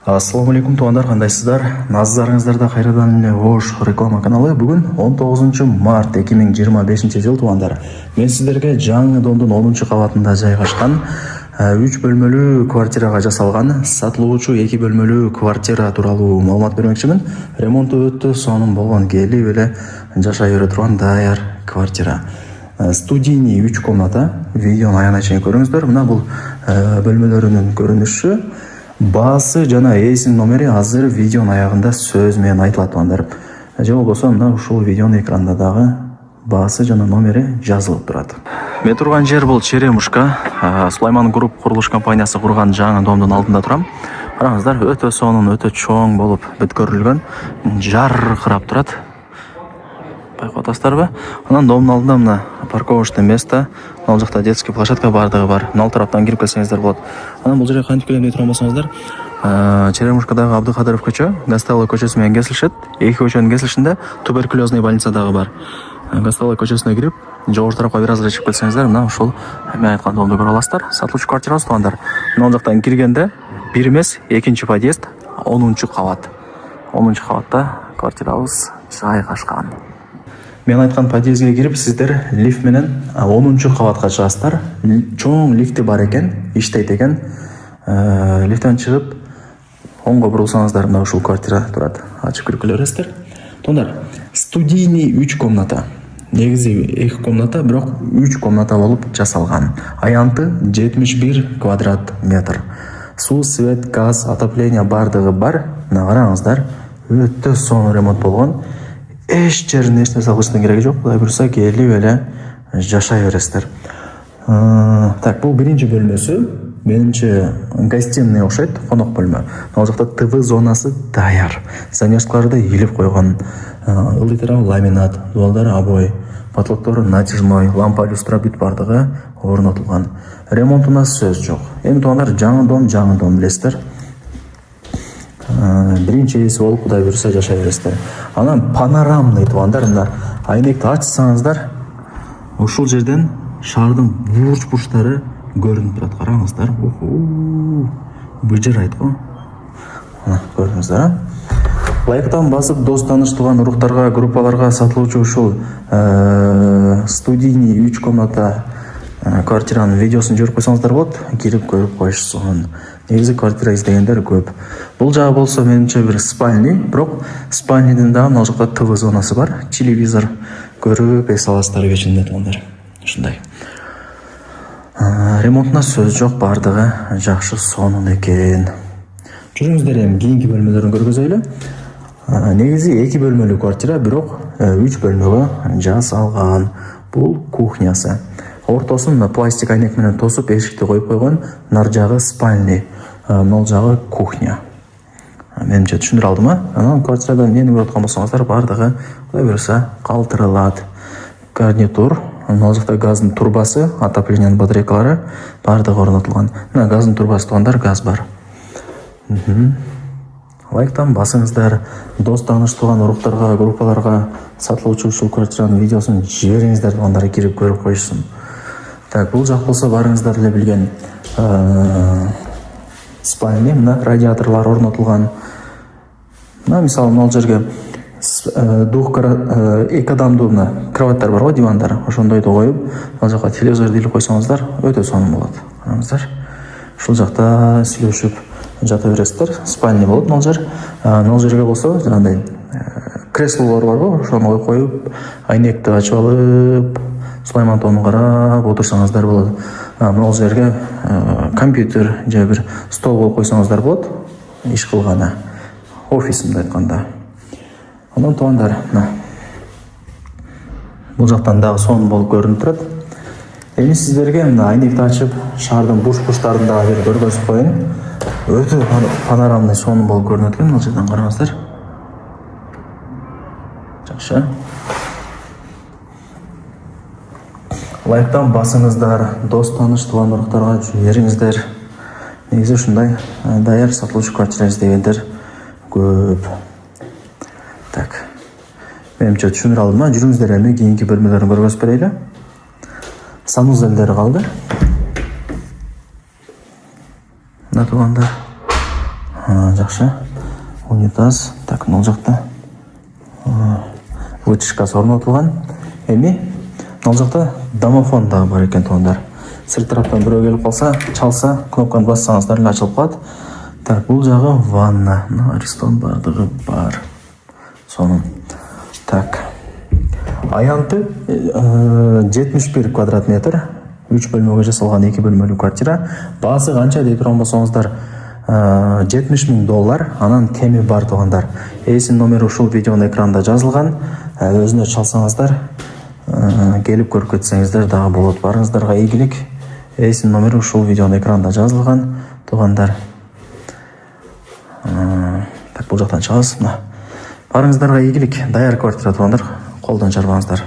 Ассаламу алейкум туугандар, кандайсыздар? Назарыңыздарда кайрадан эле Ош реклама каналы. Бүгүн 19 март 2025 жыл туугандар. Мен сиздерге жаңы домдун 10-кабатында жайгашкан 3 бөлмөлүү квартирага жасалган сатылуучу 2 бөлмөлүү квартира тууралуу маалымат бермекчимин. Ремонту өтө сонун болгон, келип эле жашай бере турган даяр квартира. Студийный 3 комната. Видеону аягына чейин көрүңүздөр. Мына бул бөлмөлөрүнүн көрүнүшү. Баасы жана ээсинин номери азыр видеонун аягында сөз менен айтылат туугандар. Же болбосо мына ушул видеонун экранында дагы баасы жана номери жазылып турат. Мен турган жер бул Черемушка, Сулайман Групп курулуш компаниясы курган жаңы домдун алдында турам. Караңыздар, өтө сонун, өтө чоң болуп бүткөрүлгөн, жаркырап турат. Байкап атасыздарбы? Анан домдун алдында мына парковочный место, ал жакта детский площадка бардыгы бар. Ал тараптан кирип келсеңиздер болот. Анан бул жерге кантип келем дей турган болсоңуздар, Черемушкадагы Абдыкадыров көчө, Гастелло көчөсү менен кесилишет. Эки көчөнүн кесилишинде туберкулезный больница дагы бар. Гастелло көчөсүнө кирип, жогору тарапка бир аз эле чыгып келсеңиздер, мына ушул мен айткан домду көрө аласыздар. Сатылуучу квартирабыз туугандар. Мына жактан киргенде бир эмес, экинчи подъезд, 10-кабат. 10-кабатта квартирабыз жайгашкан. Мен айткан подъездге кирип, сиздер лифт менен 10-кабатка чыгасыздар. Чоң лифти бар экен, иштейт экен. Лифттен чыгып, оңго бурулсаңыздар, мына ушул квартира турат. Ачып кирип келе бересиздер. Туугандар, студийный 3 комната. Негизи 2 комната, бирок 3 комната болуп жасалган. Аянты 71 квадрат метр. Суу, свет, газ, отопление бардыгы бар. Мына караңыздар, өтө сонун ремонт болгон. Эч жерин эч нерсе кылыштын кереги жок. Кудай буйрса келип эле жашай бересиздер. Так, бул биринчи бөлмөсү. Менимче гостиный окшойт, конок бөлмө. Ал жакта ТВ зонасы даяр. Занятияларды илип койгон. Ылдый ламинат, дубалдары обой, потолоктору натяжной, лампа люстра бүт бардыгы орнотулган. Ремонтуна сөз жок. Эми туугандар, жаңы дом билесиздер. Биринчи ээси болуп кудай буйрса жашай бересиздер. Анан панорамный туугандар, мына айнекти ачсаңыздар, ушул жерден шаардын бурч-бурчтары көрүнүп турат. Караңыздар. Быжырайт го. Мына көрдүңүздөр. Лайктан басып, дос таныш туган уруктарга, группаларга сатылуучу ушул студийный 3 комната квартиранын видеосун жиберип койсоңуздар болот. Кирип көрүп коюшсун. Негизи квартира издегендер көп. Бул жагы болсо менимче бир спальный, бирок спальныйдын дагы мына жакта ТВ зонасы бар. Телевизор көрүп эс аласыздар кечинде туугандар. Ушундай. Ремонтуна сөз жок, бардыгы жакшы, сонун экен. Жүрүңүздөр, эми кийинки бөлмөлөрүн көргөзөйлү. Негизи 2 бөлмөлүү квартира, бирок 3 бөлмөгө жасалган. Бул кухнясы. Ортосун пластик айнек менен тосуп, эшикти коюп койгон. Нар жагы спальный, мол жагы кухня. Менимче түшүндүрө алдым, Анан квартирада эмнени көрүп аткан болсоңуздар, бардыгы кудай буйрса калтырылат. Гарнитур, мына жакта газдын турбасы, отоплениянын батарейкалары бардыгы орнотулган. Мына газдын турбасы туугандар, газ бар. Лайктан басыңыздар, дос таныш туган уруктарга, группаларга сатылуучу ушул квартиранын видеосун жибериңиздер, туугандар кирип көрүп коюшсун. Так, бул жак болсо барыңыздар эле билген спальня, мына радиаторлор орнотулган. Мына мисалы мына жерге 2 адамдуу мына кроваттар бар го, дивандар. Ошондойду коюп, ал жака телевизорду илип койсоңуздар, өтө сонун болот. Караңыздар. Ушул жакта сүйлөшүп жата бересиздер. Спальня болот мына жер. Мына жерге болсо жанагындай креслолор бар го, ошону коюп, айнекти ачып алып, Сулайман тонун карап отурсаңыздар болот. Мына жерге компьютер же бир стол коюп койсоңуздар болот. Иш кылганы. Офисимде айтканда. Анан туугандар, бул жактан дагы сонун болуп көрүнүп турат. Эми сиздерге мына айнекти ачып, шаардын бурч-бурчтарын дагы бир көргөзүп коеюн. Өтө панорамный сонун болуп көрүнөт экен, мына жерден караңыздар. Жакшы. Лайктан басыңыздар, дос таныш туган уруктарга жибериңиздер. Негизи ушундай даяр сатылуучу квартира издегендер көп. Так. Менимче түшүндүрө алдым, жүрүңүздөр, эми кийинки бөлмөлөрүн көргөзүп берели. Санузелдери калды. Мына туугандар. Жакшы. Унитаз. Так, мына жакта вытяжкасы орнотулган. Эми мына жакта домофон дагы бар экен туугандар. Сырт тараптан бирөө келип калса, чалса, кнопканы бассаңыздар эле ачылып калат. Так, бул жагы ванна. Аристон бардыгы бар. Сонун. Так. Аянты 71 квадрат метр. 3 бөлмөгө жасалган 2 бөлмөлүү квартира. Баасы канча дей турган болсоңуздар, $70,000. Анан теми бар туугандар. Эсин номери ушул видеонун экранында жазылган. Өзүнө чалсаңыздар, келип көрүп кетсеңиздер дагы болот. Барыңыздарга ийгилик. Эсин номери ушул видеонун экранында жазылган туугандар. Так, бул жактан чыгабыз. Барыңыздарга ийгилик. Даяр квартира туугандар. Колдон чарбаңыздар.